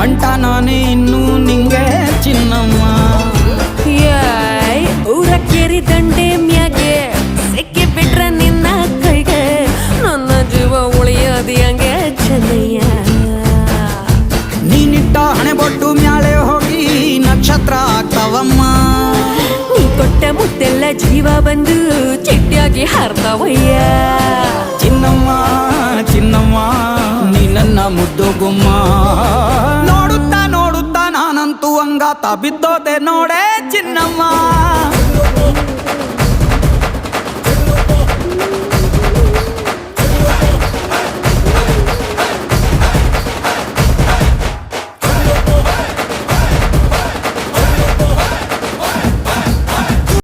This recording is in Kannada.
ಅಂಟ ನಾನೇ ಇನ್ನು ನಿಂಗೆ ಚಿನ್ನಮ್ಮ. ಊರ ಕೇರಿ ದಂಡೆ ಮ್ಯಾಗೆ ಸಿಕ್ಕಿ ಬಿಟ್ರ ನಿನ್ನ ಕೈಗೆ ನನ್ನ ಜೀವ ಉಳಿಯೋದಿ ಹಂಗೆ ಚೆನ್ನಯ್ಯ. ನೀನಿಟ್ಟ ಹಣೆ ಬೊಟ್ಟು ಮ್ಯಾಳೆ ಹೋಗಿ ನಕ್ಷತ್ರ ಆಗ್ತಾವಮ್ಮ. ನೀ ಕೊಟ್ಟ ಮುತ್ತೆಲ್ಲ ಜೀವ ಬಂದು ಚಿಟ್ಟಿಯಾಗಿ ಹಾರ್ತಾವಯ್ಯ. ಚಿನ್ನಮ್ಮ ಚಿನ್ನಮ್ಮ ನೀ ನನ್ನ ಮುದ್ದು ಗುಮ್ಮ. ನೋಡುತ್ತಾ ನೋಡುತ್ತಾ ನಾನಂತೂ ಹಂಗಾತ ಬಿದ್ದೋದೆ ನೋಡೆ ಚಿನ್ನಮ್ಮ.